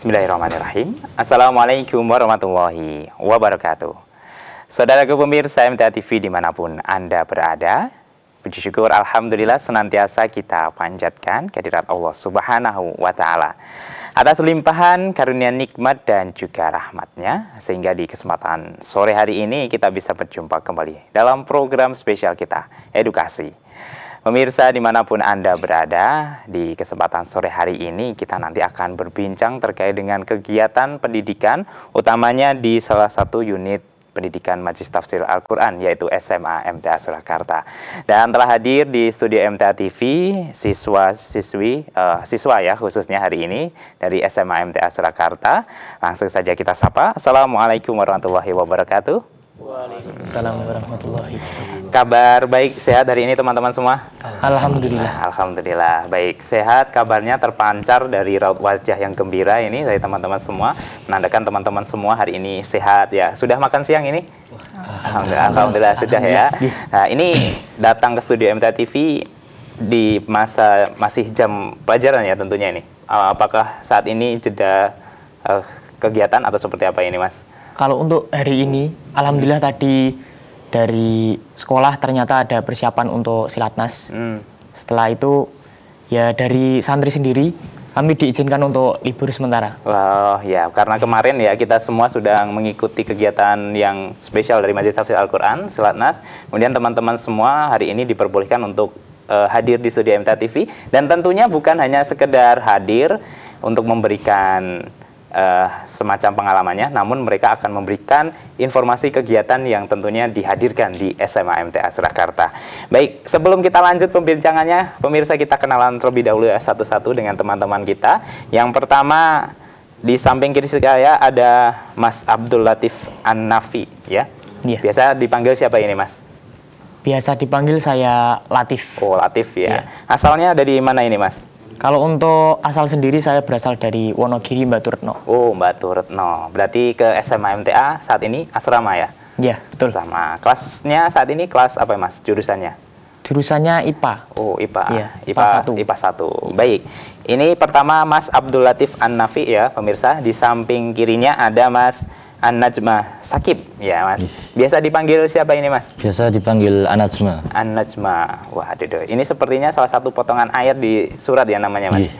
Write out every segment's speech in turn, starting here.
Bismillahirrahmanirrahim. Assalamualaikum warahmatullahi wabarakatuh. Saudaraku pemirsa MTA TV dimanapun Anda berada, puji syukur Alhamdulillah senantiasa kita panjatkan kehadirat Allah Subhanahu wa Ta'ala atas limpahan karunia nikmat dan juga rahmatnya, sehingga di kesempatan sore hari ini kita bisa berjumpa kembali dalam program spesial kita, Edukasi. Pemirsa dimanapun Anda berada, di kesempatan sore hari ini kita nanti akan berbincang terkait dengan kegiatan pendidikan, utamanya di salah satu unit pendidikan Majelis Tafsir Al-Quran, yaitu SMA MTA Surakarta. Dan telah hadir di studio MTA TV siswa ya khususnya hari ini dari SMA MTA Surakarta. Langsung saja kita sapa. Assalamualaikum warahmatullahi wabarakatuh. Waalaikumsalam warahmatullahi wabarakatuh. Kabar baik, sehat hari ini teman-teman semua? Alhamdulillah. Alhamdulillah, baik, sehat, kabarnya terpancar dari raut wajah yang gembira ini dari teman-teman semua, menandakan teman-teman semua hari ini sehat ya. Sudah makan siang ini? Alhamdulillah sudah ya. Nah, ini datang ke studio MTA TV di masa masih jam pelajaran ya tentunya ini. Apakah saat ini jeda kegiatan atau seperti apa ini, Mas? Kalau untuk hari ini, alhamdulillah tadi dari sekolah ternyata ada persiapan untuk silatnas. Setelah itu ya dari santri sendiri kami diizinkan untuk libur sementara. Wah, ya karena kemarin ya kita semua sudah mengikuti kegiatan yang spesial dari Majelis Tafsir Al-Quran, silatnas. Kemudian teman-teman semua hari ini diperbolehkan untuk hadir di studio MTA TV, dan tentunya bukan hanya sekedar hadir untuk memberikan semacam pengalamannya, namun mereka akan memberikan informasi kegiatan yang tentunya dihadirkan di SMA MTA Surakarta. Baik, sebelum kita lanjut pembincangannya, pemirsa kita kenalan terlebih dahulu ya satu-satu dengan teman-teman kita. Yang pertama, di samping kiri saya ada Mas Abdul Latif An-Nafi ya. Iya. Biasa dipanggil siapa ini, Mas? Biasa dipanggil saya Latif. Oh, Latif ya. Iya. Asalnya dari mana ini, Mas? Kalau untuk asal sendiri saya berasal dari Wonogiri, Batu Retno. Oh, Batu Retno. Berarti ke SMA MTA saat ini asrama ya? Iya, betul. Sama. Kelasnya saat ini kelas apa, Mas? Jurusannya? Jurusannya IPA. Oh, IPA. Iya, IPA 1. IPA 1. Baik. Ini pertama Mas Abdul Latif An-Nafi ya, pemirsa. Di samping kirinya ada Mas An-Najma Sakib ya, Mas. Biasa dipanggil siapa ini, Mas? Biasa dipanggil An-Najma. An-Najma. Wah, aduh. Ini sepertinya salah satu potongan ayat di surat ya namanya, Mas.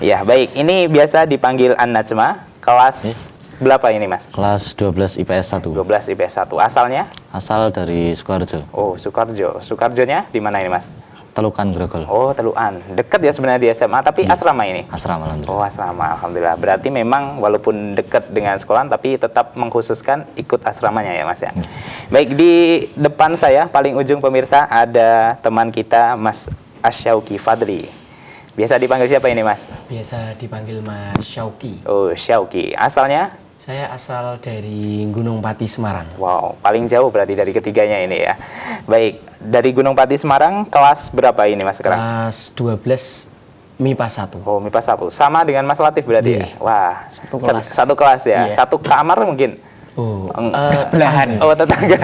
Iya, baik. Ini biasa dipanggil An-Najma. Kelas berapa ini, Mas? Kelas 12 IPS 1. 12 IPS 1. Asalnya? Asal dari Sukoharjo. Oh, Sukoharjo. Sukoharjonya di mana ini, Mas? Telukan Grogol. Oh, Telukan. Dekat ya sebenarnya di SMA, tapi asrama ini? Asrama, alhamdulillah. Oh, asrama, alhamdulillah. Berarti memang walaupun dekat dengan sekolah, tapi tetap mengkhususkan ikut asramanya ya, Mas ya. Baik, di depan saya, paling ujung pemirsa, ada teman kita, Mas Asyauki Fadli. Biasa dipanggil siapa ini, Mas? Biasa dipanggil Mas Syauki. Oh, Syauki. Asalnya? Saya asal dari Gunung Pati, Semarang. Wow, paling jauh berarti dari ketiganya ini ya. Baik, dari Gunung Pati, Semarang, kelas berapa ini, Mas sekarang? Kelas 12 MIPA 1. Oh, MIPA 1. Sama dengan Mas Latif berarti ya? Wah, Satu kelas. Satu kelas ya? Iya. Satu kamar mungkin? Oh, bersebelahan. Oh, tetangga.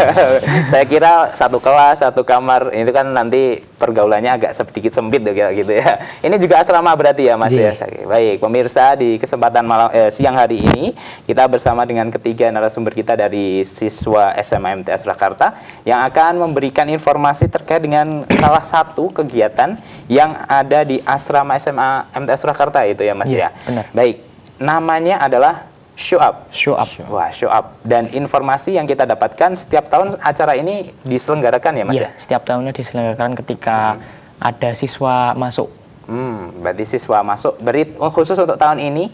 Saya kira satu kelas, satu kamar. Itu kan nanti pergaulannya agak sedikit sempit gitu ya. Ini juga asrama berarti ya, Mas ya. Baik, pemirsa, di kesempatan siang hari ini kita bersama dengan ketiga narasumber kita dari siswa SMA MTA Surakarta yang akan memberikan informasi terkait dengan salah satu kegiatan yang ada di asrama SMA MTA Surakarta itu ya, Mas ya. Benar. Baik, namanya adalah Show Up. Wah, Show Up. Dan informasi yang kita dapatkan setiap tahun acara ini diselenggarakan ya, Mas ya? Setiap tahunnya diselenggarakan ketika ada siswa masuk. Berarti siswa masuk. Berarti khusus untuk tahun ini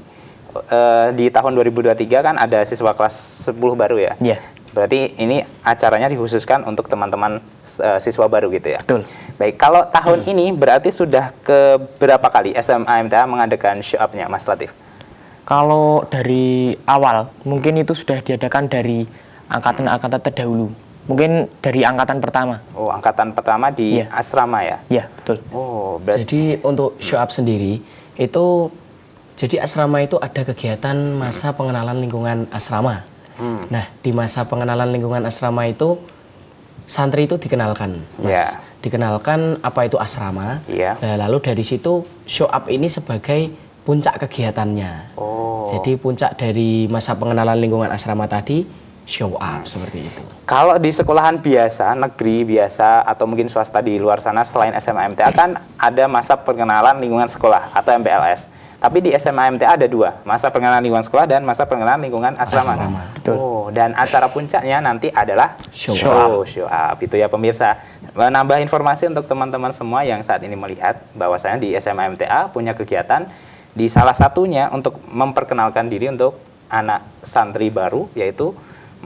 di tahun 2023 kan ada siswa kelas 10 baru ya? Iya. Berarti ini acaranya dikhususkan untuk teman-teman siswa baru gitu ya? Betul. Baik, kalau tahun ini berarti sudah ke berapa kali SMA MTA mengadakan Show Up-nya, Mas Latif? Kalau dari awal, mungkin itu sudah diadakan dari angkatan-angkatan terdahulu. Mungkin dari angkatan pertama. Oh, angkatan pertama di asrama ya? Iya, betul. Oh, jadi untuk Show Up sendiri, itu jadi asrama itu ada kegiatan masa pengenalan lingkungan asrama. Nah, di masa pengenalan lingkungan asrama itu, santri itu dikenalkan, Mas. Dikenalkan apa itu asrama. Nah, lalu dari situ Show Up ini sebagai puncak kegiatannya. Oh. Jadi puncak dari masa pengenalan lingkungan asrama tadi show up seperti itu. Kalau di sekolahan biasa, negeri biasa, atau mungkin swasta di luar sana selain SMA MTA kan ada masa pengenalan lingkungan sekolah atau MPLS. Tapi di SMA MTA ada dua, masa pengenalan lingkungan sekolah dan masa pengenalan lingkungan asrama. Betul. Oh, dan acara puncaknya nanti adalah Show up. Itu ya pemirsa. Menambah informasi untuk teman-teman semua yang saat ini melihat bahwasanya di SMA MTA punya kegiatan di salah satunya untuk memperkenalkan diri untuk anak santri baru, yaitu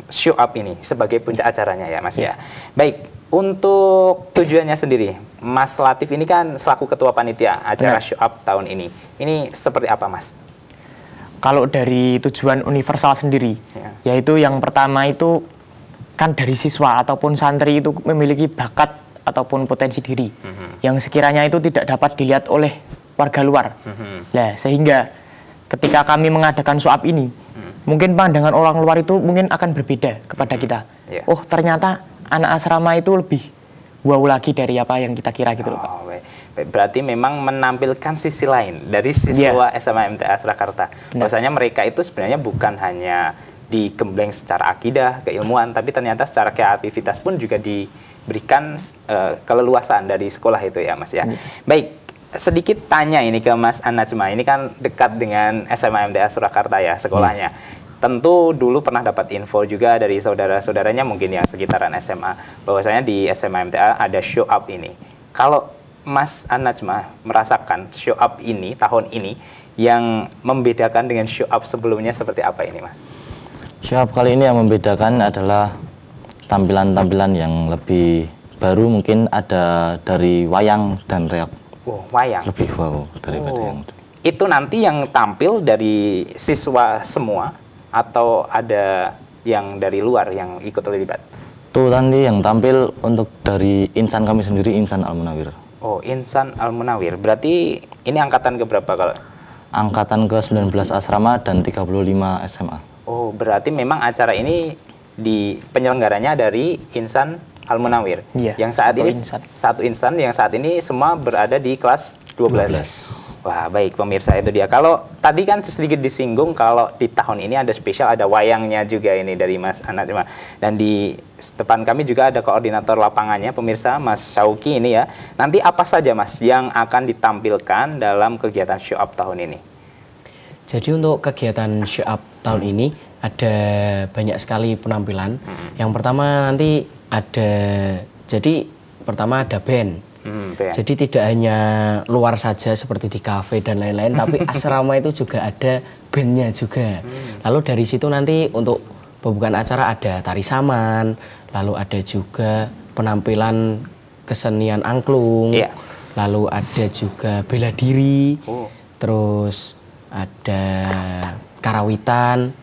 show up ini sebagai puncak acaranya ya Mas ya. Baik, untuk tujuannya sendiri, Mas Latif ini kan selaku ketua panitia acara show up tahun ini. Ini seperti apa Mas? Kalau dari tujuan universal sendiri, yaitu yang pertama itu kan dari siswa ataupun santri itu memiliki bakat ataupun potensi diri yang sekiranya itu tidak dapat dilihat oleh warga luar. Nah, sehingga ketika kami mengadakan show up ini, mungkin pandangan orang luar itu mungkin akan berbeda kepada kita. Oh, ternyata anak asrama itu lebih wow lagi dari apa yang kita kira gitu loh, Pak. Baik. Berarti memang menampilkan sisi lain dari siswa SMA MTA Surakarta. Bahwasanya mereka itu sebenarnya bukan hanya digembleng secara akidah, keilmuan, tapi ternyata secara kreativitas pun juga diberikan keleluasan dari sekolah itu ya Mas ya. Baik, sedikit tanya ini ke Mas An-Najma. Ini kan dekat dengan SMA MTA Surakarta ya sekolahnya. Tentu dulu pernah dapat info juga dari saudara-saudaranya mungkin yang sekitaran SMA bahwasanya di SMA MTA ada show up ini. Kalau Mas An-Najma merasakan show up ini tahun ini yang membedakan dengan show up sebelumnya seperti apa ini Mas? Show up kali ini yang membedakan adalah tampilan-tampilan yang lebih baru, mungkin ada dari wayang dan reok. Wayang. Lebih wow daripada yang itu. Itu nanti yang tampil dari siswa semua atau ada yang dari luar yang ikut terlibat? Tuh nanti yang tampil untuk dari insan kami sendiri, Insan Al-Munawir. Oh, Insan Al-Munawir. Berarti ini angkatan keberapa kalau? Angkatan ke-19 asrama dan 35 SMA. Oh, berarti memang acara ini di penyelenggaranya dari Insan Al-Munawir. Iya, Yang saat ini satu insan yang saat ini semua berada di kelas 12. Wah, baik pemirsa, itu dia. Kalau tadi kan sedikit disinggung kalau di tahun ini ada spesial, ada wayangnya juga ini dari Mas An-Najma. Dan di depan kami juga ada koordinator lapangannya pemirsa, Mas Syauki ini ya. Nanti apa saja Mas yang akan ditampilkan dalam kegiatan show up tahun ini? Jadi untuk kegiatan show up tahun ini ada banyak sekali penampilan. Yang pertama nanti pertama ada band. Jadi tidak hanya luar saja seperti di kafe dan lain-lain, tapi asrama itu juga ada bandnya juga. Lalu dari situ nanti untuk pembukaan acara ada tari saman, lalu ada juga penampilan kesenian angklung, lalu ada juga bela diri, terus ada karawitan,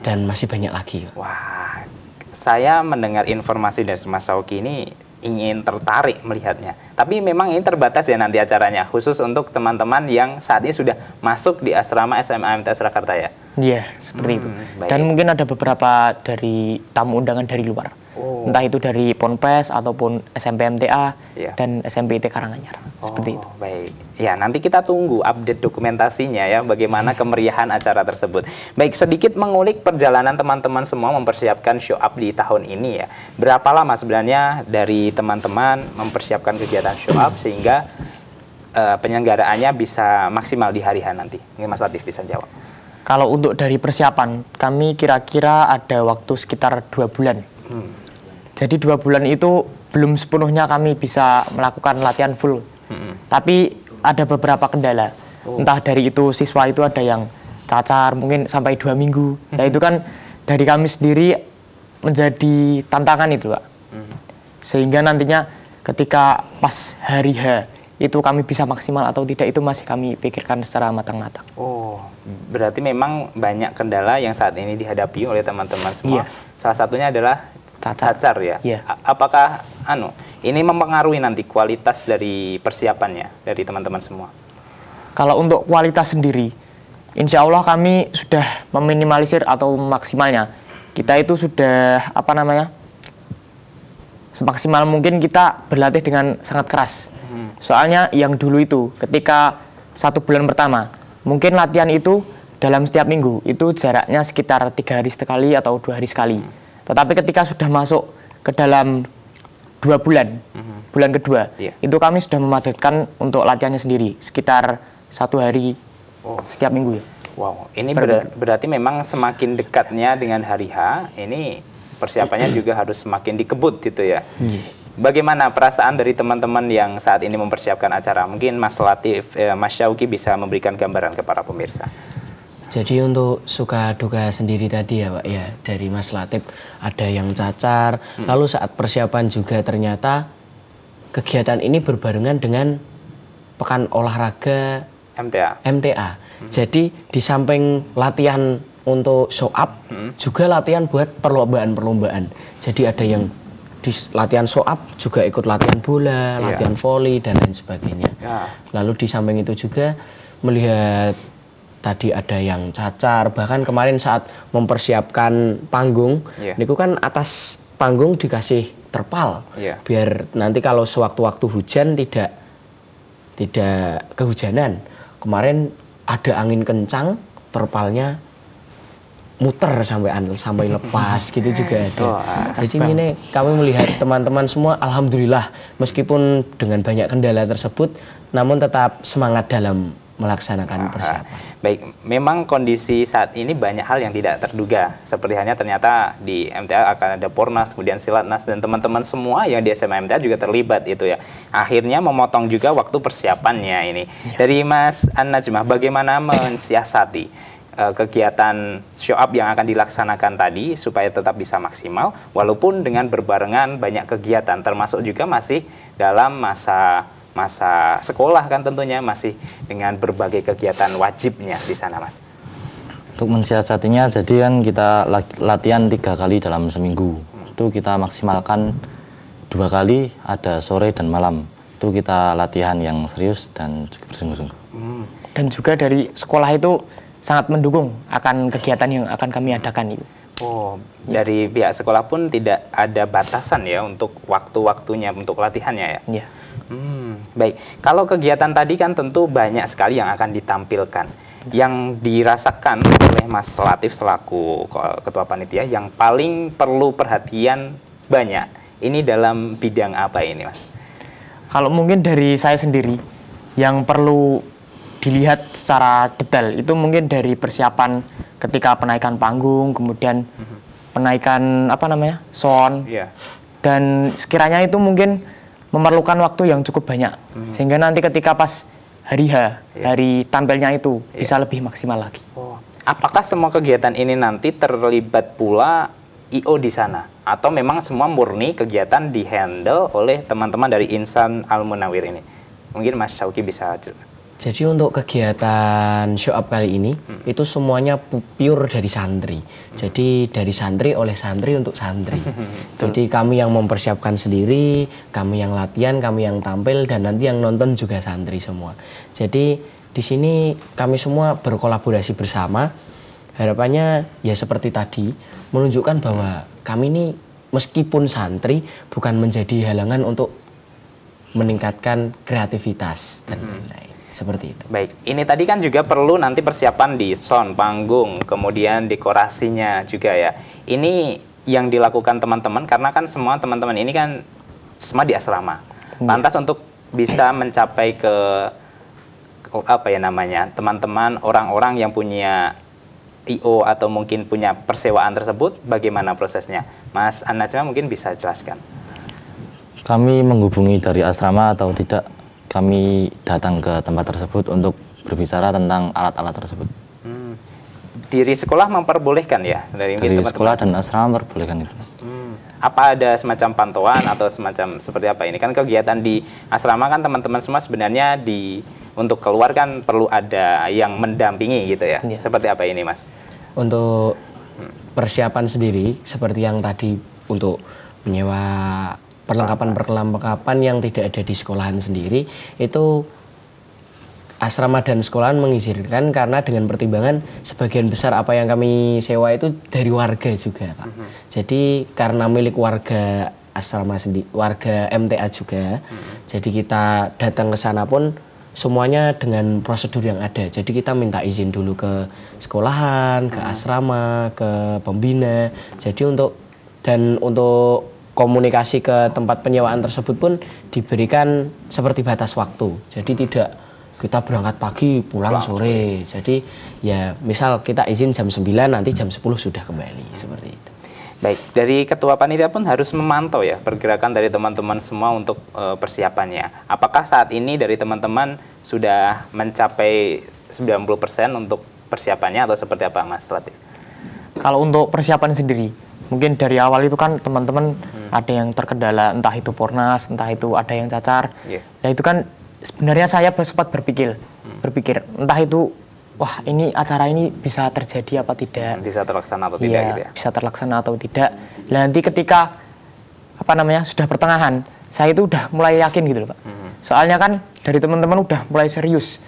dan masih banyak lagi. Wah, saya mendengar informasi dari Mas Syauki ini ingin tertarik melihatnya. Tapi memang ini terbatas ya nanti acaranya, khusus untuk teman-teman yang saat ini sudah masuk di asrama SMA MTA Surakarta ya? Iya, seperti itu. Baik. Dan mungkin ada beberapa dari tamu undangan dari luar. Entah itu dari Ponpes ataupun SMP MTA dan SMP IT Karanganyar. Seperti itu. Baik. Ya, nanti kita tunggu update dokumentasinya ya, bagaimana kemeriahan acara tersebut. Baik, sedikit mengulik perjalanan teman-teman semua mempersiapkan show up di tahun ini ya. Berapa lama sebenarnya dari teman-teman mempersiapkan kegiatan show up sehingga penyelenggaraannya bisa maksimal di hari H nanti? Mungkin Mas Latif bisa jawab. Kalau untuk dari persiapan, kami kira-kira ada waktu sekitar 2 bulan. Jadi 2 bulan itu belum sepenuhnya kami bisa melakukan latihan full. Tapi ada beberapa kendala. Entah dari itu siswa itu ada yang cacar mungkin sampai 2 minggu. Nah itu kan dari kami sendiri menjadi tantangan itu, Pak. Sehingga nantinya ketika pas hari H itu kami bisa maksimal atau tidak itu masih kami pikirkan secara matang-matang. Oh, berarti memang banyak kendala yang saat ini dihadapi oleh teman-teman semua. Salah satunya adalah cacar ya. Apakah ini mempengaruhi nanti kualitas dari persiapannya dari teman-teman semua? Kalau untuk kualitas sendiri, insya Allah kami sudah meminimalisir atau maksimalnya. Kita itu sudah semaksimal mungkin kita berlatih dengan sangat keras. Soalnya yang dulu itu ketika 1 bulan pertama mungkin latihan itu dalam setiap minggu itu jaraknya sekitar 3 hari sekali atau 2 hari sekali. Tetapi ketika sudah masuk ke dalam 2 bulan, bulan kedua, itu kami sudah memadatkan untuk latihannya sendiri sekitar 1 hari setiap minggu ya. Wow, ini berarti memang semakin dekatnya dengan hari H, ini persiapannya juga harus semakin dikebut gitu ya. Bagaimana perasaan dari teman-teman yang saat ini mempersiapkan acara? Mungkin Mas Latif, Mas Syauki bisa memberikan gambaran ke para pemirsa. Jadi untuk suka duka sendiri tadi ya Pak ya, dari Mas Latif ada yang cacar, lalu saat persiapan juga ternyata kegiatan ini berbarengan dengan pekan olahraga MTA. Jadi di samping latihan untuk show up, juga latihan buat perlombaan-perlombaan. Jadi ada yang di latihan show up juga ikut latihan bola, latihan voli dan lain sebagainya. Lalu di samping itu juga melihat tadi ada yang cacar, bahkan kemarin saat mempersiapkan panggung, niku kan atas panggung dikasih terpal, biar nanti kalau sewaktu-waktu hujan tidak kehujanan. Kemarin ada angin kencang, terpalnya muter sampai lepas gitu juga ada. Jadi ini kami melihat teman-teman semua alhamdulillah meskipun dengan banyak kendala tersebut namun tetap semangat dalam melaksanakan persiapan. Baik, memang kondisi saat ini banyak hal yang tidak terduga. Seperti halnya ternyata di MTA akan ada Pornas, kemudian Silatnas, dan teman-teman semua yang di SMA MTA juga terlibat itu ya. Akhirnya memotong juga waktu persiapannya ini. Dari Mas An-Najmah, bagaimana mensiasati kegiatan show up yang akan dilaksanakan tadi supaya tetap bisa maksimal, walaupun dengan berbarengan banyak kegiatan, termasuk juga masih dalam masa sekolah kan tentunya masih dengan berbagai kegiatan wajibnya di sana, Mas. Untuk mensiasatinya, jadi kan kita latihan 3 kali dalam seminggu. Itu kita maksimalkan 2 kali, ada sore dan malam. Itu kita latihan yang serius dan bersungguh-sungguh. Dan juga dari sekolah itu sangat mendukung akan kegiatan yang akan kami adakan itu. Dari pihak sekolah pun tidak ada batasan ya untuk waktu-waktunya untuk latihannya ya? Iya. Baik, kalau kegiatan tadi kan tentu banyak sekali yang akan ditampilkan. Yang dirasakan oleh Mas Latif selaku Ketua Panitia yang paling perlu perhatian banyak, ini dalam bidang apa ini, Mas? Kalau mungkin dari saya sendiri, yang perlu dilihat secara detail itu mungkin dari persiapan ketika penaikan panggung, kemudian penaikan sound, dan sekiranya itu mungkin memerlukan waktu yang cukup banyak, sehingga nanti ketika pas hari H, hari tampilnya itu bisa lebih maksimal lagi. Apakah semua kegiatan ini nanti terlibat pula IO di sana? Atau memang semua murni kegiatan dihandle oleh teman-teman dari Insan Al-Munawir ini? Mungkin Mas Syauki bisa. Jadi untuk kegiatan show up kali ini itu semuanya pure dari santri. Jadi dari santri oleh santri untuk santri. Jadi kami yang mempersiapkan sendiri, kami yang latihan, kami yang tampil, dan nanti yang nonton juga santri semua. Jadi di sini kami semua berkolaborasi bersama. Harapannya ya seperti tadi, menunjukkan bahwa kami ini meskipun santri bukan menjadi halangan untuk meningkatkan kreativitas dan lain-lain. Seperti itu. Baik, ini tadi kan juga perlu nanti persiapan di sound, panggung, kemudian dekorasinya juga ya. Ini yang dilakukan teman-teman karena kan semua teman-teman ini kan semua di asrama. Lantas untuk bisa mencapai ke teman-teman orang-orang yang punya IO atau mungkin punya persewaan tersebut, bagaimana prosesnya? Mas An-Najmah mungkin bisa jelaskan. Kami menghubungi dari asrama atau tidak, kami datang ke tempat tersebut untuk berbicara tentang alat-alat tersebut. Diri sekolah memperbolehkan ya? Dari sekolah dan asrama memperbolehkan itu. Apa ada semacam pantauan atau semacam seperti apa ini? Kan kegiatan di asrama kan teman-teman semua sebenarnya untuk keluar kan perlu ada yang mendampingi gitu ya? Seperti apa ini, Mas? Untuk persiapan sendiri, seperti yang tadi untuk menyewa perlengkapan yang tidak ada di sekolahan sendiri, itu asrama dan sekolahan mengizinkan karena dengan pertimbangan sebagian besar apa yang kami sewa itu dari warga juga, Pak. Jadi karena milik warga asrama sendiri, warga MTA juga, jadi kita datang ke sana pun semuanya dengan prosedur yang ada. Jadi kita minta izin dulu ke sekolahan, ke asrama, ke pembina. Jadi untuk komunikasi ke tempat penyewaan tersebut pun diberikan seperti batas waktu. Jadi tidak kita berangkat pagi, pulang sore. Jadi ya misal kita izin jam 9, nanti jam 10 sudah kembali, seperti itu. Baik, dari ketua panitia pun harus memantau ya pergerakan dari teman-teman semua untuk persiapannya. Apakah saat ini dari teman-teman sudah mencapai 90% untuk persiapannya atau seperti apa, Mas Latif? Kalau untuk persiapan sendiri, mungkin dari awal itu kan teman-teman ada yang terkendala, entah itu Pornas, entah itu ada yang cacar. Nah itu kan sebenarnya saya sempat berpikir entah itu wah ini acara ini bisa terjadi apa tidak, bisa terlaksana atau tidak gitu ya. Bisa terlaksana atau tidak. Dan nanti ketika sudah pertengahan, saya itu udah mulai yakin gitu loh Pak. Soalnya kan dari teman-teman udah mulai serius,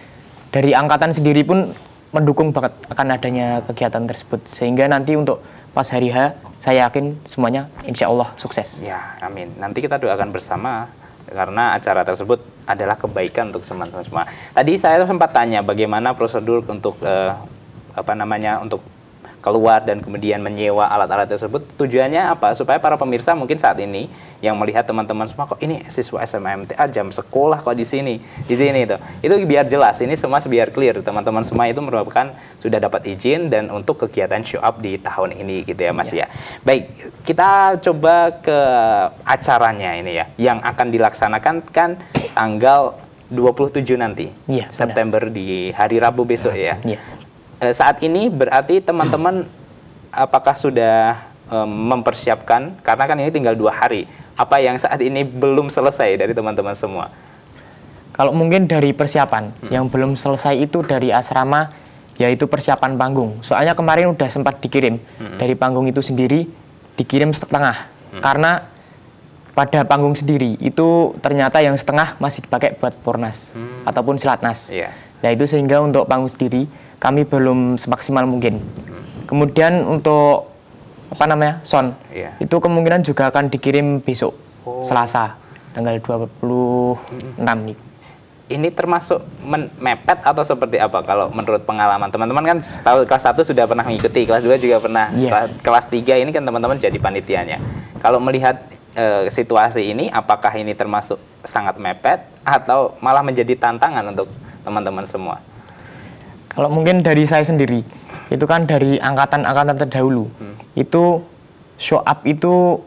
dari angkatan sendiri pun mendukung banget akan adanya kegiatan tersebut, sehingga nanti untuk pas hari H saya yakin semuanya insya Allah sukses. Ya, amin. Nanti kita doakan bersama karena acara tersebut adalah kebaikan untuk teman-teman semua. Tadi saya sempat tanya bagaimana prosedur untuk untuk keluar dan kemudian menyewa alat-alat tersebut. Tujuannya apa? Supaya para pemirsa mungkin saat ini yang melihat teman-teman semua, kok ini siswa SMMTA jam sekolah kok di sini itu biar jelas, ini semua biar clear, teman-teman semua itu merupakan sudah dapat izin dan untuk kegiatan show up di tahun ini gitu ya Mas ya. Baik, kita coba ke acaranya ini ya, yang akan dilaksanakan kan tanggal 27 nanti September di hari Rabu besok ya. Saat ini berarti teman-teman apakah sudah mempersiapkan, karena kan ini tinggal 2 hari, apa yang saat ini belum selesai dari teman-teman semua? Kalau mungkin dari persiapan yang belum selesai itu dari asrama, yaitu persiapan panggung. Soalnya kemarin udah sempat dikirim dari panggung itu sendiri, dikirim setengah, karena pada panggung sendiri itu ternyata yang setengah masih dipakai buat Pornas ataupun Silatnas. Nah itu sehingga untuk panggung sendiri kami belum semaksimal mungkin. Kemudian untuk sound itu kemungkinan juga akan dikirim besok Selasa tanggal 26 nih. Ini termasuk mepet atau seperti apa kalau menurut pengalaman teman-teman? Kan tahu kelas 1 sudah pernah mengikuti, kelas 2 juga pernah, kelas 3 ini kan teman-teman jadi panitianya. Kalau melihat situasi ini, apakah ini termasuk sangat mepet atau malah menjadi tantangan untuk teman-teman semua? Kalau mungkin dari saya sendiri, itu kan dari angkatan-angkatan terdahulu, itu show up itu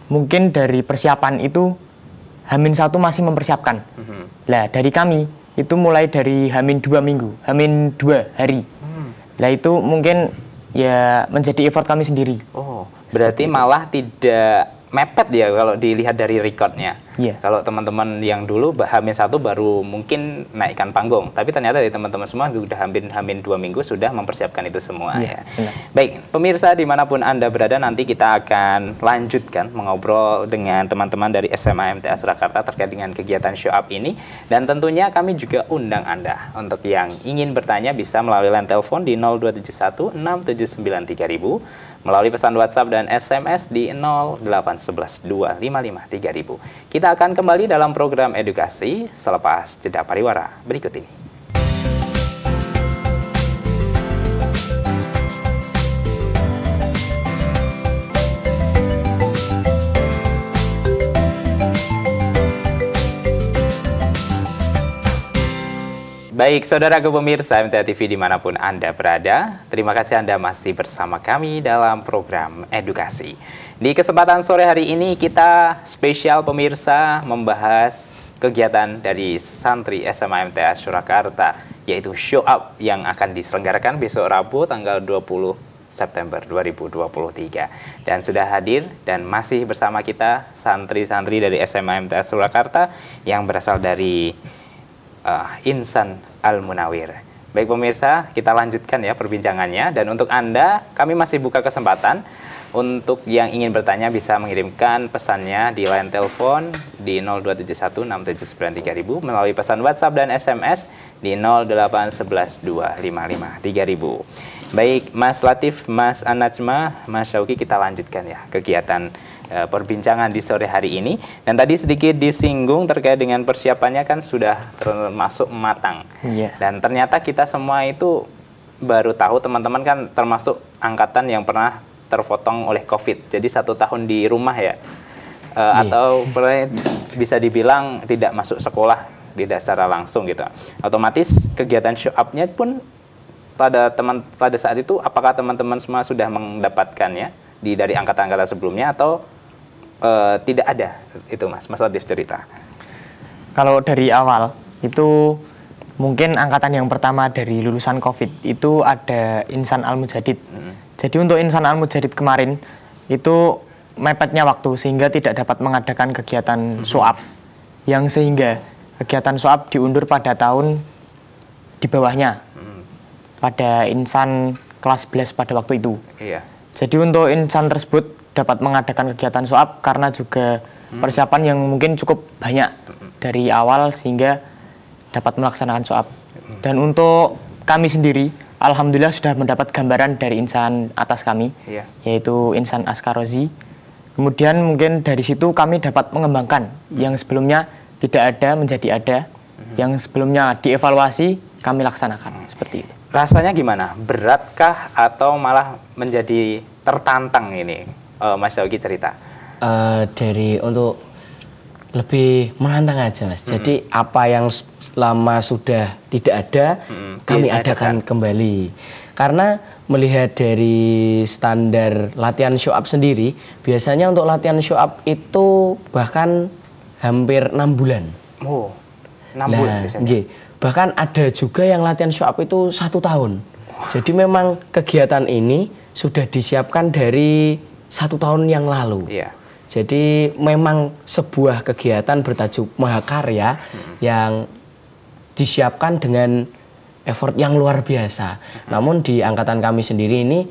mungkin dari persiapan itu H-1 masih mempersiapkan. Lah dari kami itu mulai dari H-2 minggu, H-2 hari. Lah itu mungkin ya menjadi effort kami sendiri. Oh, berarti malah tidak mepet ya kalau dilihat dari recordnya. Kalau teman-teman yang dulu H-1 baru mungkin naikkan panggung, tapi ternyata dari teman-teman semua sudah hampir 2 minggu sudah mempersiapkan itu semua ya. Baik, pemirsa dimanapun Anda berada, nanti kita akan lanjutkan mengobrol dengan teman-teman dari SMA MTA Surakarta terkait dengan kegiatan show up ini, dan tentunya kami juga undang Anda untuk yang ingin bertanya bisa melalui line telepon di 0271 679 3000, melalui pesan WhatsApp dan SMS di 0811 255 3000. Kita akan kembali dalam program edukasi selepas jeda pariwara berikut ini. Baik, saudaraku pemirsa MTA TV dimanapun Anda berada, terima kasih Anda masih bersama kami dalam program edukasi. Di kesempatan sore hari ini kita spesial pemirsa membahas kegiatan dari santri SMA MTA Surakarta, yaitu show up yang akan diselenggarakan besok Rabu tanggal 20 September 2023. Dan sudah hadir dan masih bersama kita santri-santri dari SMA MTA Surakarta yang berasal dari Insan Al-Munawir. Baik pemirsa, kita lanjutkan ya perbincangannya, dan untuk Anda kami masih buka kesempatan untuk yang ingin bertanya bisa mengirimkan pesannya di line telepon di 0271 679 3000, melalui pesan WhatsApp dan SMS di 0811 255 3000. Baik, Mas Latif, Mas An-Najma, Mas Syauqi, kita lanjutkan ya kegiatan perbincangan di sore hari ini. Dan tadi sedikit disinggung terkait dengan persiapannya kan sudah termasuk matang. Iya. Dan ternyata kita semua itu baru tahu, teman-teman kan termasuk angkatan yang pernah terpotong oleh COVID. Jadi 1 tahun di rumah ya. Atau bisa dibilang tidak masuk sekolah, tidak secara langsung gitu. Otomatis kegiatan show up-nya pun pada saat itu, apakah teman-teman semua sudah mendapatkannya dari angkatan-angkatan sebelumnya atau tidak ada itu, Mas Latif cerita? Kalau dari awal itu mungkin angkatan yang pertama dari lulusan COVID itu ada Insan Al-Mujadid. Jadi untuk Insan Al-Mujadid kemarin itu mepetnya waktu sehingga tidak dapat mengadakan kegiatan SOAP, yang sehingga kegiatan SOAP diundur pada tahun di bawahnya, pada Insan kelas 11 pada waktu itu. Iya. Jadi untuk Insan tersebut dapat mengadakan kegiatan SOAP karena juga persiapan yang mungkin cukup banyak dari awal sehingga dapat melaksanakan SOAP. Dan untuk kami sendiri, alhamdulillah sudah mendapat gambaran dari insan atas kami, yaitu Insan Askarozi. Kemudian mungkin dari situ kami dapat mengembangkan yang sebelumnya tidak ada menjadi ada, yang sebelumnya dievaluasi kami laksanakan seperti itu. Rasanya gimana? Beratkah atau malah menjadi tertantang ini? Mas Syauqi cerita. Untuk lebih menantang aja, Mas. Jadi apa yang lama sudah tidak ada, kami adakan kembali. Karena melihat dari standar latihan show up sendiri, biasanya untuk latihan show up itu bahkan hampir 6 bulan. Oh, 6 bulan biasanya. Bahkan ada juga yang latihan show up itu 1 tahun. Jadi memang kegiatan ini sudah disiapkan dari 1 tahun yang lalu. Iya. Jadi memang sebuah kegiatan bertajuk Mahakarya yang disiapkan dengan effort yang luar biasa. Namun di angkatan kami sendiri ini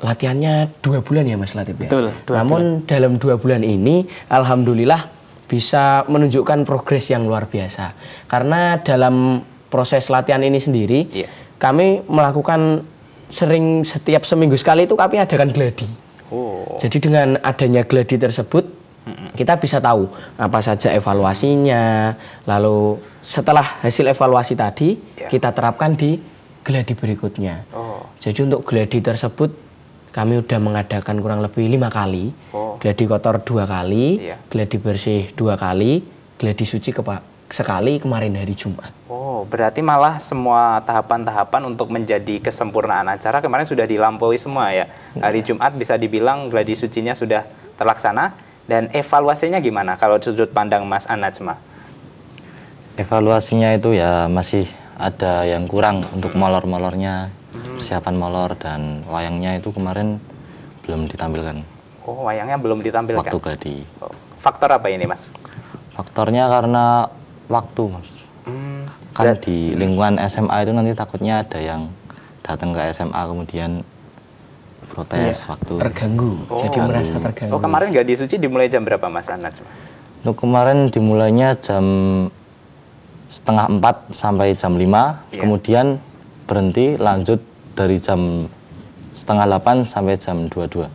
latihannya 2 bulan ya, Mas Latif ya? Betul. Namun dalam 2 bulan ini alhamdulillah bisa menunjukkan progres yang luar biasa. Karena dalam proses latihan ini sendiri, kami melakukan setiap seminggu sekali itu kami adakan gladi. Jadi dengan adanya gladi tersebut, kita bisa tahu apa saja evaluasinya. Lalu setelah hasil evaluasi tadi, kita terapkan di gladi berikutnya. Jadi untuk gladi tersebut, kami sudah mengadakan kurang lebih 5 kali. Gladi kotor 2 kali, gladi bersih 2 kali, gladi suci sekali kemarin hari Jumat. Oh, berarti malah semua tahapan-tahapan untuk menjadi kesempurnaan acara kemarin sudah dilampaui semua ya. Hari Jumat bisa dibilang gladi sucinya sudah terlaksana, dan evaluasinya gimana kalau sudut pandang Mas An-Najma? Evaluasinya itu ya masih ada yang kurang untuk molor-molornya, persiapan molor dan wayangnya itu kemarin belum ditampilkan. Oh, wayangnya belum ditampilkan. Waktu gladi. Faktor apa ini, Mas? Faktornya karena waktu, Mas. Kan di lingkungan SMA itu nanti takutnya ada yang datang ke SMA kemudian protes waktu. Terganggu, jadi merasa terganggu. Oh, kemarin gladi suci dimulai jam berapa, Mas An-Najma? Kemarin dimulainya jam 3:30 sampai jam 5, kemudian berhenti lanjut dari jam 7:30 sampai jam 22.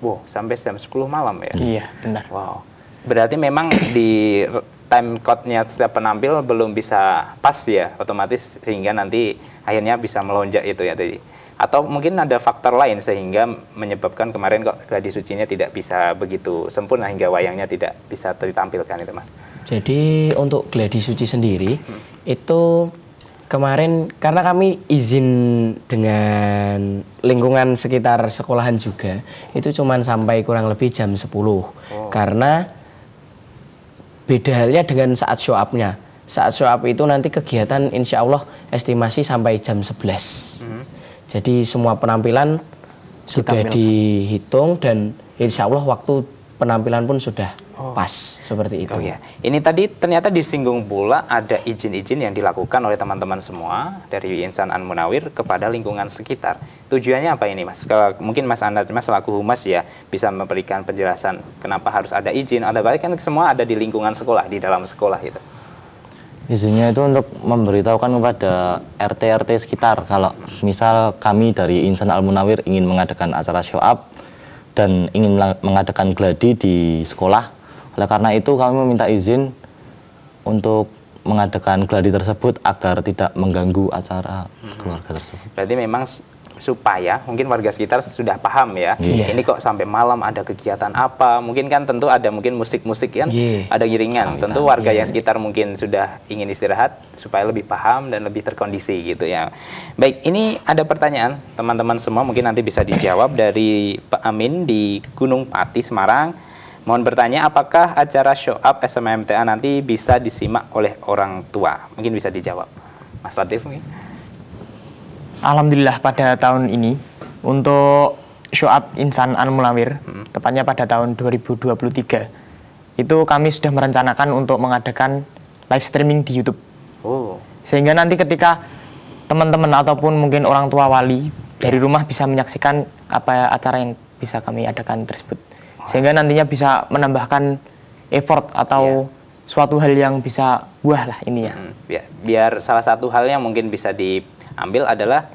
Wow, sampai jam 10 malam ya? Iya, benar. Wow. Berarti memang di time code-nya setiap penampil belum bisa pas ya, otomatis sehingga nanti akhirnya bisa melonjak itu ya tadi. Atau mungkin ada faktor lain sehingga menyebabkan kemarin kok gladi sucinya tidak bisa begitu sempurna hingga wayangnya tidak bisa ditampilkan itu, Mas. Jadi untuk gladi suci sendiri itu kemarin karena kami izin dengan lingkungan sekitar sekolahan juga, itu cuman sampai kurang lebih jam 10. Karena beda halnya dengan saat show up-nya. Saat show up itu nanti kegiatan insya Allah estimasi sampai jam 11. Jadi semua penampilan sudah dihitung dan insya Allah waktu penampilan pun sudah pas seperti itu. Oh ya, ini tadi ternyata disinggung pula ada izin-izin yang dilakukan oleh teman-teman semua dari Insan An-Munawir kepada lingkungan sekitar. Tujuannya apa ini, Mas? Kalau mungkin Mas An-Najma selaku humas ya bisa memberikan penjelasan kenapa harus ada izin. Ada balik kan semua ada di lingkungan sekolah, di dalam sekolah itu. Izinnya itu untuk memberitahukan kepada RT-RT sekitar kalau misal kami dari Insan Al-Munawir ingin mengadakan acara show up dan ingin mengadakan gladi di sekolah. Oleh karena itu kami meminta izin untuk mengadakan gladi tersebut agar tidak mengganggu acara keluarga tersebut. Berarti memang supaya mungkin warga sekitar sudah paham ya, ini kok sampai malam ada kegiatan apa, mungkin kan tentu ada mungkin musik-musik kan, ada giringan, tentu warga yang sekitar mungkin sudah ingin istirahat supaya lebih paham dan lebih terkondisi gitu ya. Baik, ini ada pertanyaan teman-teman semua, mungkin nanti bisa dijawab dari Pak Amin di Gunung Pati, Semarang. Mohon bertanya, apakah acara show up SMA MTA nanti bisa disimak oleh orang tua? Mungkin bisa dijawab, Mas Latif mungkin. Alhamdulillah pada tahun ini untuk show up Insan Al-Munawir, tepatnya pada tahun 2023, itu kami sudah merencanakan untuk mengadakan live streaming di YouTube. Sehingga nanti ketika teman-teman ataupun mungkin orang tua wali dari rumah bisa menyaksikan apa acara yang bisa kami adakan tersebut. Sehingga nantinya bisa menambahkan effort atau suatu hal yang bisa buah lah ini ya. Biar salah satu hal yang mungkin bisa diambil adalah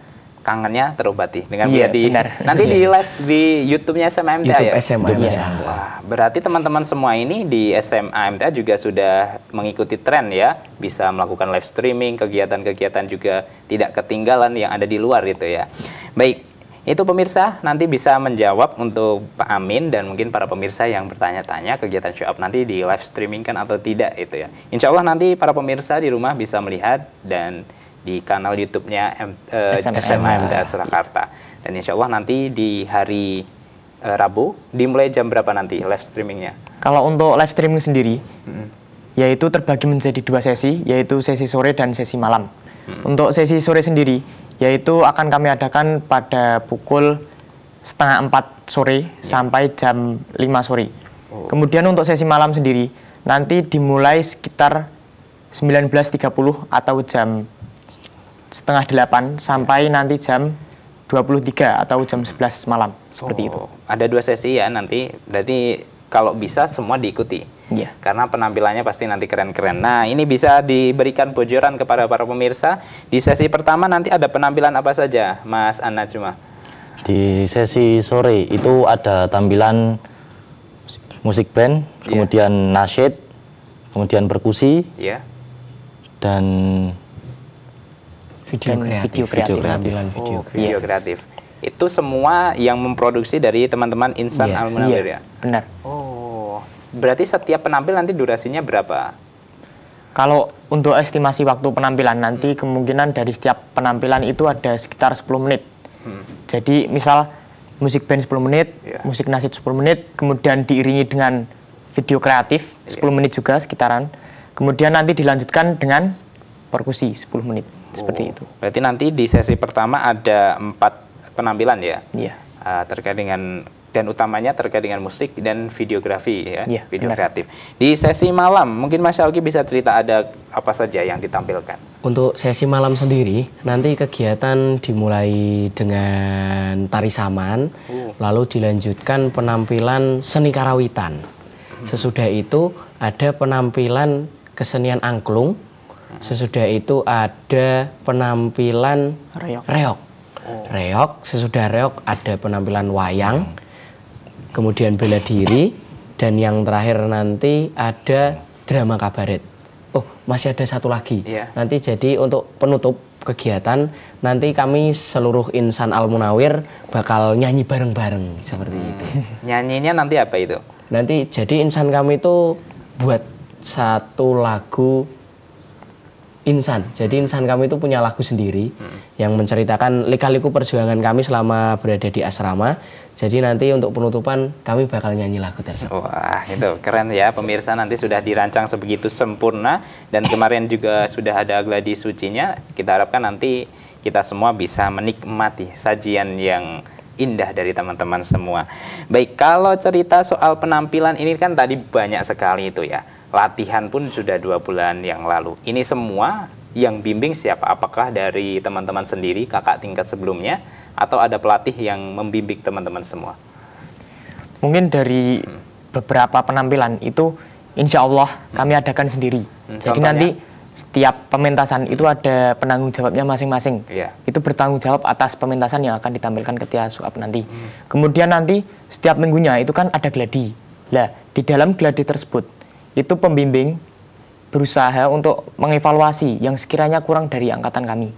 kangennya terobati dengan nanti di live di YouTube-nya SMA MTA ya. SMA MTA. Wah, berarti teman-teman semua ini di SMA MTA juga sudah mengikuti tren ya, bisa melakukan live streaming, kegiatan-kegiatan juga tidak ketinggalan yang ada di luar itu ya. Baik, itu pemirsa nanti bisa menjawab untuk Pak Amin dan mungkin para pemirsa yang bertanya-tanya kegiatan show up nanti di live streaming kan atau tidak itu ya. Insya Allah nanti para pemirsa di rumah bisa melihat dan di kanal YouTube-nya SMA MTA Surakarta. Dan insya Allah nanti di hari Rabu dimulai jam berapa nanti live streamingnya? Kalau untuk live streaming sendiri, yaitu terbagi menjadi 2 sesi, yaitu sesi sore dan sesi malam. Untuk sesi sore sendiri, yaitu akan kami adakan pada pukul 3:30 sore sampai jam 5 sore. Kemudian untuk sesi malam sendiri, nanti dimulai sekitar 19.30 atau jam 7:30 sampai nanti jam 23 atau jam 11 malam, seperti itu. Ada 2 sesi ya nanti, berarti kalau bisa semua diikuti. Karena penampilannya pasti nanti keren-keren. Nah, ini bisa diberikan bocoran kepada para pemirsa. Di sesi pertama nanti ada penampilan apa saja, Mas Anna Cuma? Di sesi sore itu ada tampilan musik band, kemudian nasyid, kemudian perkusi, dan video kreatif. Itu semua yang memproduksi dari teman-teman Insan Al-Munawir ya? Benar. Berarti setiap penampilan nanti durasinya berapa? Kalau untuk estimasi waktu penampilan nanti kemungkinan dari setiap penampilan itu ada sekitar 10 menit. Jadi misal musik band 10 menit, musik nasyid 10 menit, kemudian diiringi dengan video kreatif 10 menit juga sekitaran. Kemudian nanti dilanjutkan dengan perkusi 10 menit. Seperti itu. Berarti nanti di sesi pertama ada 4 penampilan ya? Terkait dengan, dan utamanya terkait dengan musik dan videografi ya, video kreatif. Di sesi malam, mungkin Mas Syauki bisa cerita ada apa saja yang ditampilkan? Untuk sesi malam sendiri, nanti kegiatan dimulai dengan tari saman, lalu dilanjutkan penampilan seni karawitan. Sesudah itu ada penampilan kesenian angklung. Sesudah itu ada penampilan reog. Sesudah reog ada penampilan wayang, kemudian bela diri, dan yang terakhir nanti ada drama kabaret. Masih ada satu lagi. Nanti jadi untuk penutup kegiatan, nanti kami seluruh Insan Al-Munawir bakal nyanyi bareng-bareng seperti itu. Nyanyinya nanti apa itu? Nanti jadi Insan kami itu buat satu lagu Insan. Jadi Insan kami itu punya lagu sendiri yang menceritakan lika-liku perjuangan kami selama berada di asrama. Jadi nanti untuk penutupan kami bakal nyanyi lagu tersebut. Wah, itu keren ya pemirsa, nanti sudah dirancang sebegitu sempurna dan kemarin juga sudah ada gladi sucinya. Kita harapkan nanti kita semua bisa menikmati sajian yang indah dari teman-teman semua. Baik, kalau cerita soal penampilan ini kan tadi banyak sekali itu ya. Latihan pun sudah 2 bulan yang lalu. Ini semua yang bimbing siapa? Apakah dari teman-teman sendiri, kakak tingkat sebelumnya, atau ada pelatih yang membimbing teman-teman semua? Mungkin dari beberapa penampilan itu insya Allah kami adakan sendiri. Jadi Contohnya? nanti setiap pementasan itu ada penanggung jawabnya masing-masing. Iya. Itu bertanggung jawab atas pementasan yang akan ditampilkan ketika syu'ab nanti. Kemudian nanti setiap minggunya itu kan ada gladi. Lah, di dalam gladi tersebut itu pembimbing berusaha untuk mengevaluasi yang sekiranya kurang dari angkatan kami.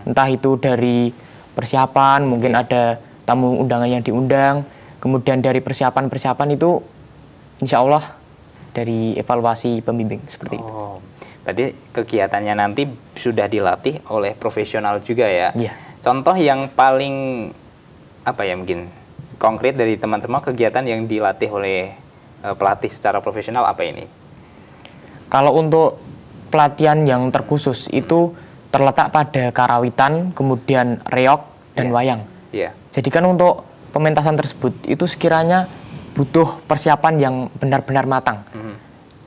Entah itu dari persiapan, mungkin ada tamu undangan yang diundang, kemudian dari persiapan-persiapan itu insya Allah dari evaluasi pembimbing seperti itu. Oh, berarti kegiatannya nanti sudah dilatih oleh profesional juga ya? Iya. Contoh yang paling apa ya mungkin konkret dari teman semua kegiatan yang dilatih oleh pelatih secara profesional apa ini? Kalau untuk pelatihan yang terkhusus itu terletak pada karawitan, kemudian reog dan wayang. Iya. Jadi kan untuk pementasan tersebut itu sekiranya butuh persiapan yang benar-benar matang,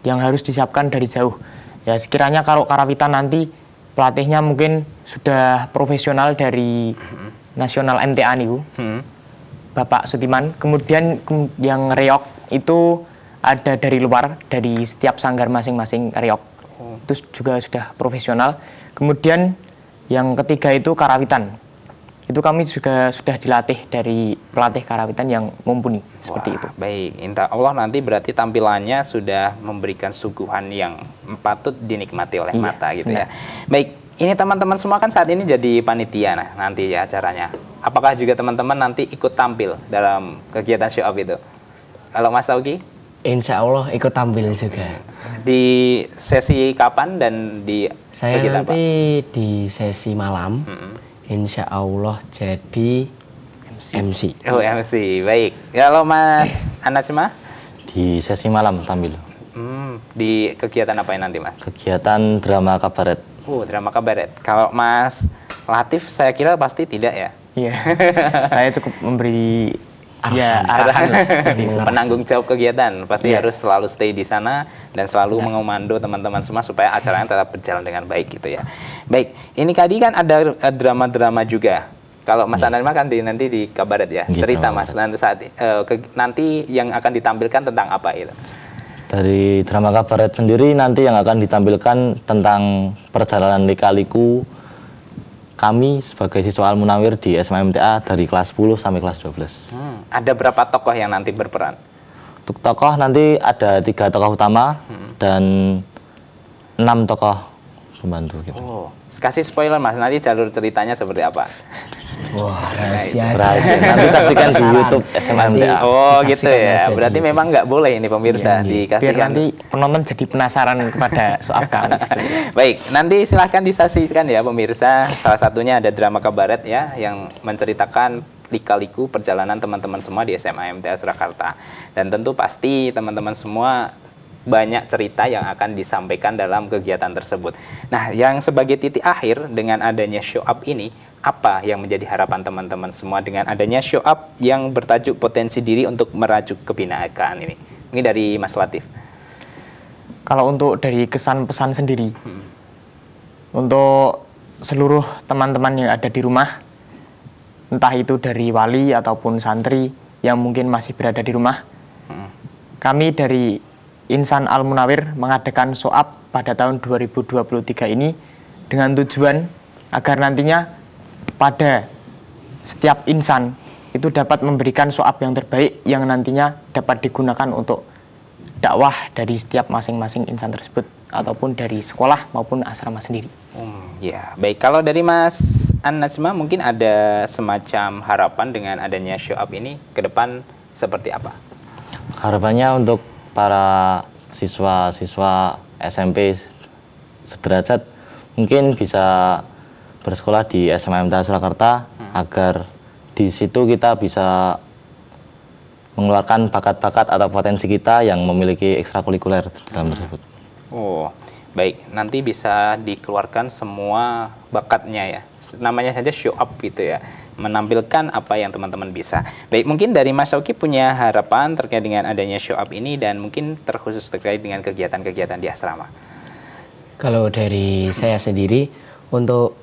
yang harus disiapkan dari jauh. Ya sekiranya kalau karawitan nanti pelatihnya mungkin sudah profesional dari nasional MTA nih, Bapak Sutiman. Kemudian yang reog itu ada dari luar, dari setiap sanggar masing-masing reog. Itu juga sudah profesional. Kemudian yang ketiga itu karawitan. Itu kami juga sudah dilatih dari pelatih karawitan yang mumpuni seperti itu. Baik, insya Allah nanti berarti tampilannya sudah memberikan suguhan yang patut dinikmati oleh mata gitu ya. Baik, ini teman-teman semua kan saat ini jadi panitia nanti ya acaranya. Apakah juga teman-teman nanti ikut tampil dalam kegiatan show up itu? Kalau Mas Tauki? Insya Allah ikut tampil juga. Di sesi kapan dan di Saya kegiatan nanti di sesi malam. Insya Allah jadi MC. Oh, MC. Baik. Kalau Mas Anajma? Di sesi malam tampil. Di kegiatan apa yang nanti, Mas? Kegiatan drama kabaret. Drama kabaret. Kalau Mas Latif saya kira pasti tidak ya. Iya. Saya cukup memberi arahan Penanggung jawab kegiatan pasti harus selalu stay di sana dan selalu mengomando teman-teman semua supaya acaranya tetap berjalan dengan baik gitu ya. Baik, ini tadi kan ada drama-drama juga. Kalau Mas Anandma kan nanti di kabaret ya. Gitu, Cerita Mas nanti saat nanti yang akan ditampilkan tentang apa itu? Dari drama kabaret sendiri nanti yang akan ditampilkan tentang perjalanan lika-liku kami sebagai siswa Al-Munawir di SMA MTA dari kelas 10 sampai kelas 12. Ada berapa tokoh yang nanti berperan? Untuk tokoh nanti ada 3 tokoh utama dan 6 tokoh pembantu gitu. Kasih spoiler Mas, nanti jalur ceritanya seperti apa? Wah, rahasia. Nanti saksikan di YouTube SMA MTA. Oh gitu ya, berarti memang nggak boleh ini pemirsa Biar dikasihkan. nanti penonton jadi penasaran kepada soal kami. Baik, nanti silahkan disaksikan ya pemirsa. Salah satunya ada drama kabaret ya yang menceritakan lika-liku perjalanan teman-teman semua di SMA MTA Surakarta. Dan tentu pasti teman-teman semua banyak cerita yang akan disampaikan dalam kegiatan tersebut. Nah, yang sebagai titik akhir dengan adanya show up ini, apa yang menjadi harapan teman-teman semua dengan adanya show up yang bertajuk potensi diri untuk merajuk kebinakaan ini? Ini dari Mas Latif. Kalau untuk dari kesan pesan sendiri, untuk seluruh teman-teman yang ada di rumah, entah itu dari wali ataupun santri yang mungkin masih berada di rumah, kami dari Insan Al-Munawir mengadakan show up pada tahun 2023 ini dengan tujuan agar nantinya pada setiap insan itu dapat memberikan show up yang terbaik yang nantinya dapat digunakan untuk dakwah dari setiap masing-masing insan tersebut ataupun dari sekolah maupun asrama sendiri. Ya, baik. Kalau dari Mas An-Najma mungkin ada semacam harapan dengan adanya show up ini ke depan seperti apa? Harapannya untuk para siswa-siswa SMP sederajat mungkin bisa bersekolah di SMA MTA Surakarta agar di situ kita bisa mengeluarkan bakat-bakat atau potensi kita yang memiliki ekstrakurikuler dalam tersebut. Oh, baik. Nanti bisa dikeluarkan semua bakatnya ya. Namanya saja show up gitu ya. Menampilkan apa yang teman-teman bisa. Baik, mungkin dari Mas Syauki punya harapan terkait dengan adanya show up ini dan mungkin terkhusus terkait dengan kegiatan-kegiatan di asrama. Kalau dari saya sendiri untuk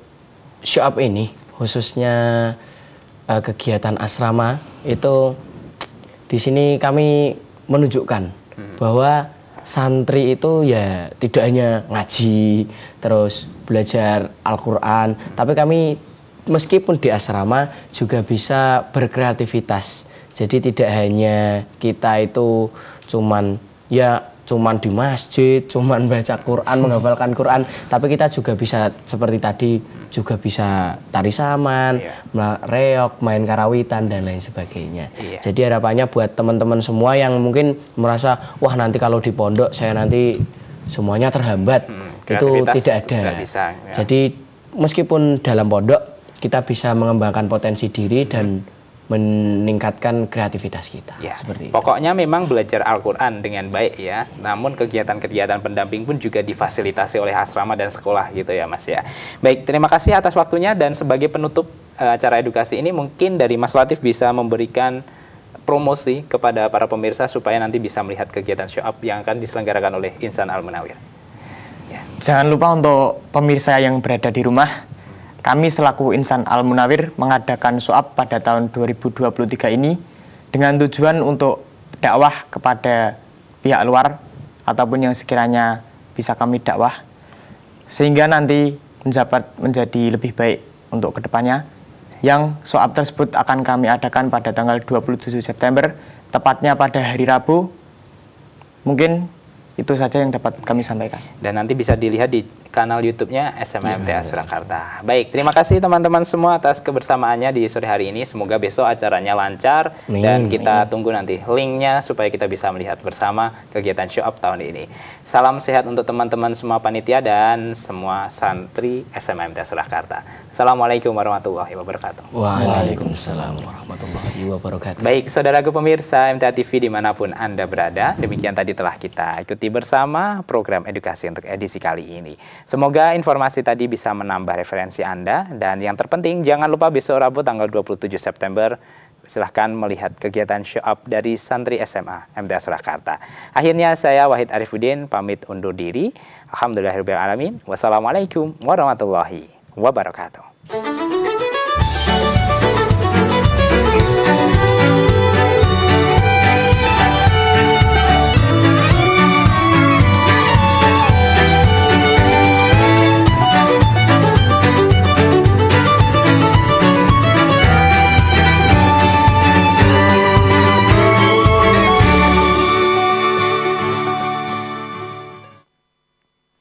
show up ini khususnya kegiatan asrama itu di sini kami menunjukkan bahwa santri itu ya tidak hanya ngaji, terus belajar Al-Quran, tapi kami meskipun di asrama juga bisa berkreativitas. Jadi tidak hanya kita itu cuman di masjid, cuman baca Quran, menghafalkan Quran, tapi kita juga bisa seperti tadi juga bisa tari saman, reog, main karawitan dan lain sebagainya. Jadi harapannya buat teman-teman semua yang mungkin merasa wah nanti kalau di pondok saya nanti semuanya terhambat, itu tidak ada. Bisa, Jadi meskipun dalam pondok kita bisa mengembangkan potensi diri dan meningkatkan kreativitas kita. Seperti itu. Pokoknya memang belajar Al-Quran dengan baik ya, namun kegiatan-kegiatan pendamping pun juga difasilitasi oleh asrama dan sekolah gitu ya Mas ya. Baik, terima kasih atas waktunya, dan sebagai penutup acara edukasi ini mungkin dari Mas Latif bisa memberikan promosi kepada para pemirsa supaya nanti bisa melihat kegiatan show up yang akan diselenggarakan oleh Insan Al-Munawir. Jangan lupa untuk pemirsa yang berada di rumah, kami selaku Insan Al-Munawir mengadakan show-up pada tahun 2023 ini dengan tujuan untuk dakwah kepada pihak luar ataupun yang sekiranya bisa kami dakwah, sehingga nanti menjadi lebih baik untuk kedepannya. Yang show-up tersebut akan kami adakan pada tanggal 27 September, tepatnya pada hari Rabu. Mungkin itu saja yang dapat kami sampaikan. Dan nanti bisa dilihat di kanal YouTube-nya SMMTA Surakarta. Baik, terima kasih teman-teman semua atas kebersamaannya di sore hari ini. Semoga besok acaranya lancar dan kita tunggu nanti linknya supaya kita bisa melihat bersama kegiatan show up tahun ini. Salam sehat untuk teman-teman semua panitia dan semua santri SMMTA Surakarta. Assalamualaikum warahmatullahi wabarakatuh. Waalaikumsalam warahmatullahi wabarakatuh. Baik, saudaraku pemirsa MTA TV dimanapun Anda berada, demikian tadi telah kita ikuti bersama program edukasi untuk edisi kali ini. Semoga informasi tadi bisa menambah referensi Anda, dan yang terpenting jangan lupa besok Rabu tanggal 27 September silahkan melihat kegiatan show up dari santri SMA MTA Surakarta. Akhirnya saya Wahid Arifuddin pamit undur diri. Alhamdulillahirrahmanirrahim. Wassalamualaikum warahmatullahi wabarakatuh.